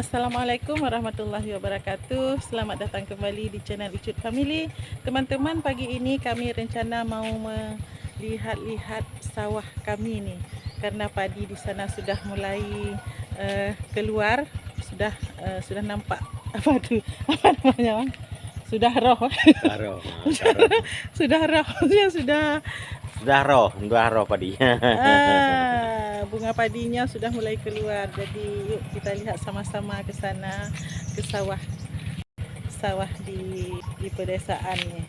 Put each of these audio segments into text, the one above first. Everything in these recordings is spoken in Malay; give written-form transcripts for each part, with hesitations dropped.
Assalamualaikum warahmatullahi wabarakatuh. Selamat datang kembali di channel Icut Family. Teman-teman, pagi ini kami rencana mau melihat-lihat sawah kami ni. Karena padi di sana sudah mulai keluar, sudah nampak apa tu? Apa namanya, Bang? Sudah roh. Roh, Sudah roh. sudah roh padinya. Bunga padinya sudah mulai keluar. Jadi yuk kita lihat sama-sama ke sana, ke sawah di pedesaan ni.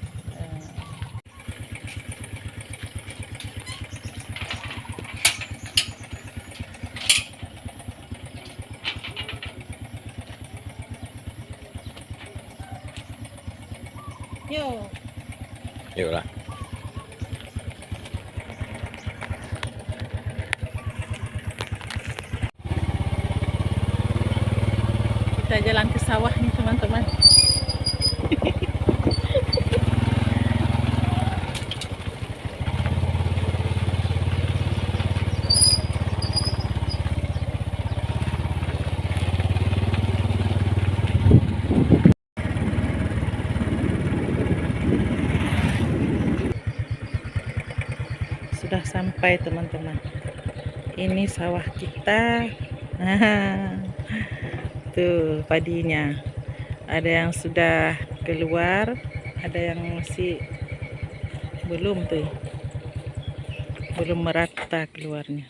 Yuk. Yuklah. Kita jalan ke sawah nih teman-teman. Sudah sampai teman-teman. Ini sawah kita. Tuh padinya. Ada yang sudah keluar, ada yang masih belum tuh. Belum merata keluarnya.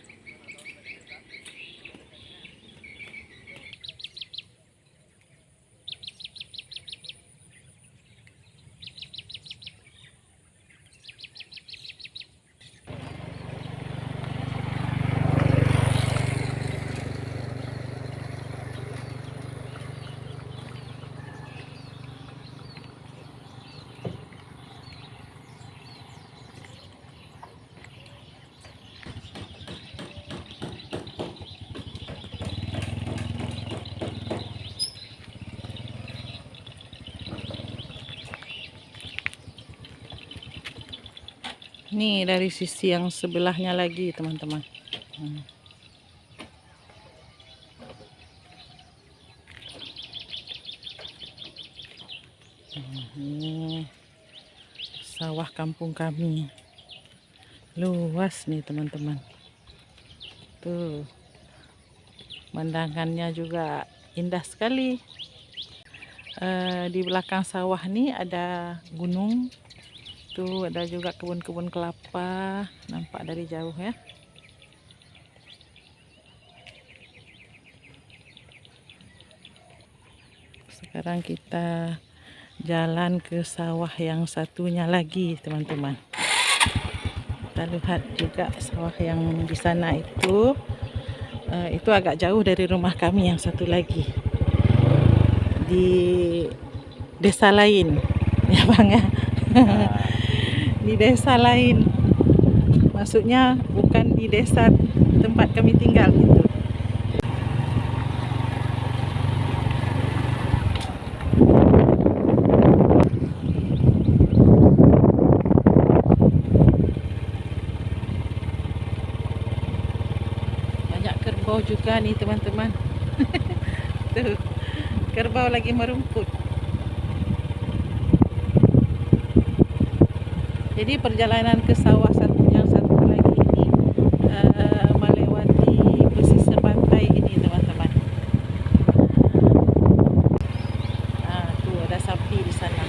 Nih dari sisi yang sebelahnya lagi teman-teman. Ini sawah kampung kami. Luas nih teman-teman. Tuh. Pemandangannya juga indah sekali. Di belakang sawah nih ada gunung. Tuh ada juga kebun-kebun kelapa, nampak dari jauh ya. Sekarang kita jalan ke sawah yang satunya lagi teman-teman. Kita lihat juga sawah yang di sana itu agak jauh dari rumah kami yang satu lagi. Di desa lain, ya Bang ya. Di desa lain, maksudnya bukan di desa tempat kami tinggal gitu. Banyak kerbau juga nih teman-teman. Tuh, kerbau lagi merumput. Jadi perjalanan ke sawah yang satu lagi ini melewati pesisir pantai ini teman-teman. Tuh ada sapi di sana.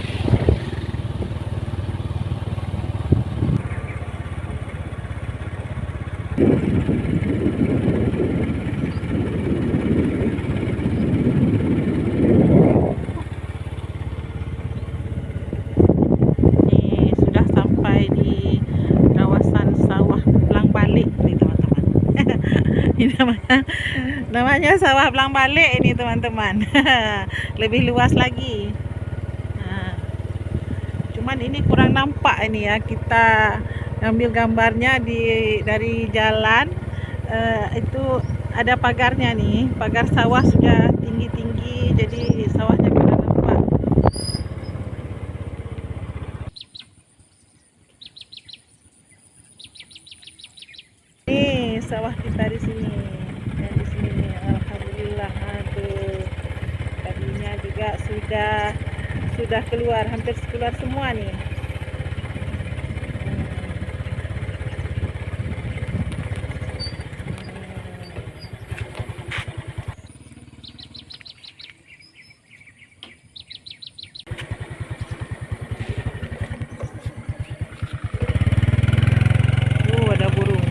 Namanya sawah belang balik ini teman-teman. Lebih luas lagi. Cuman ini kurang nampak ini ya, kita ambil gambarnya dari jalan. Itu ada pagarnya nih, pagar sawah sudah tinggi-tinggi, jadi sawahnya kurang nampak. Nih sawah kita di sini. Di sini alhamdulillah, aduh juga sudah keluar, hampir keluar semua nih. Ada burung.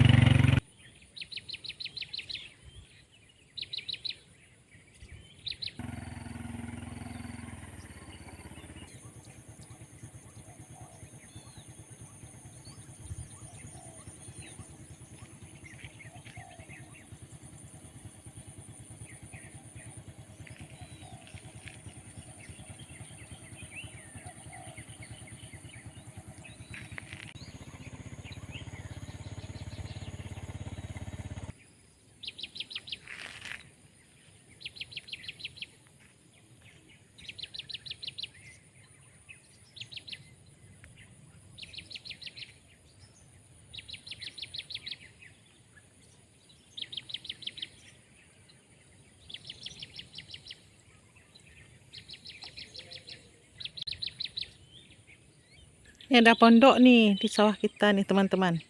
Ini ada pondok nih di sawah kita nih teman-teman.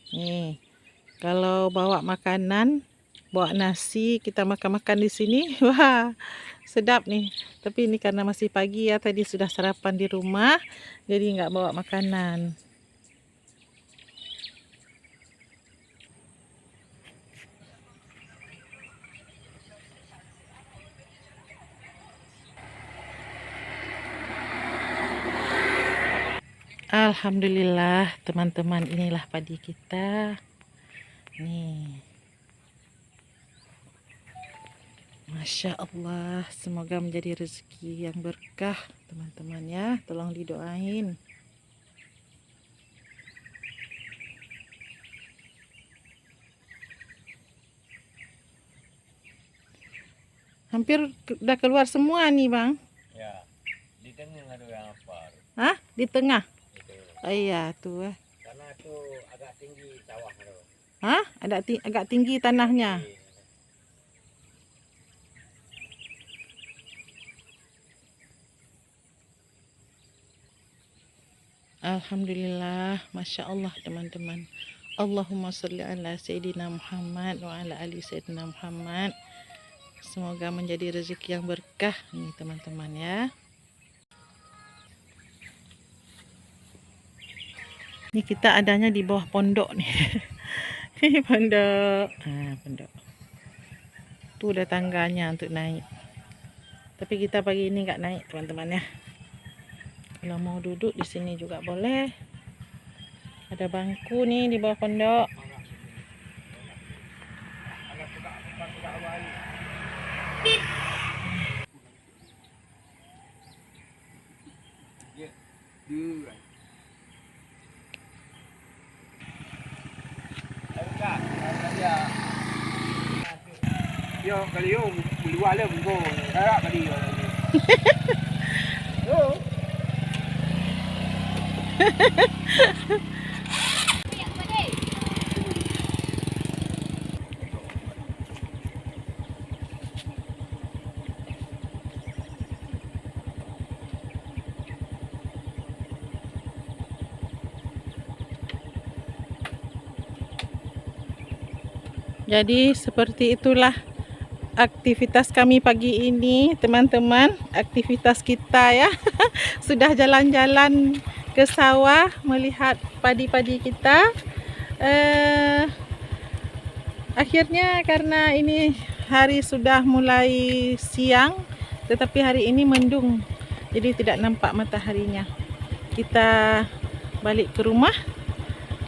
Nih, kalau bawa makanan, bawa nasi, kita makan-makan di sini, wah sedap nih. Tapi ini karena masih pagi ya, tadi sudah sarapan di rumah, jadi nggak bawa makanan. Alhamdulillah teman-teman, inilah padi kita nih. Masya Allah, semoga menjadi rezeki yang berkah teman-teman ya, tolong didoain. Hampir udah keluar semua nih bang. Ya, di tengah ada yang apa? Hah? Di tengah? Itu. Oh iya tuh. Karena itu agak tinggi sawah itu. Hah? Agak tinggi tanahnya. Alhamdulillah, Masya Allah teman-teman. Allahumma sholli ala Sayyidina Muhammad wa ala ali Sayyidina Muhammad. Semoga menjadi rezeki yang berkah nih teman-teman ya. Ini kita adanya di bawah pondok nih. Ini pondok. Nah, pondok. Tuh udah tangganya untuk naik. Tapi kita pagi ini nggak naik teman-teman ya. Kalau mau duduk di sini juga boleh. Ada bangku nih di bawah pondok. Yo, kali yo luar le bungo. Darat kali yo. Yo. Jadi seperti itulah aktivitas kami pagi ini teman-teman. Aktivitas kita ya. Sudah jalan-jalan ke sawah melihat padi-padi kita. Akhirnya karena ini hari sudah mulai siang, tetapi hari ini mendung, jadi tidak nampak mataharinya. Kita balik ke rumah.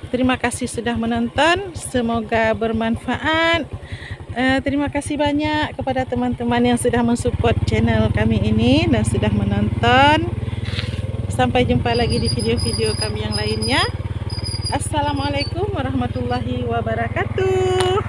Terima kasih sudah menonton, semoga bermanfaat. Terima kasih banyak kepada teman-teman yang sudah mensupport channel kami ini dan sudah menonton. Sampai jumpa lagi di video-video kami yang lainnya. Assalamualaikum warahmatullahi wabarakatuh.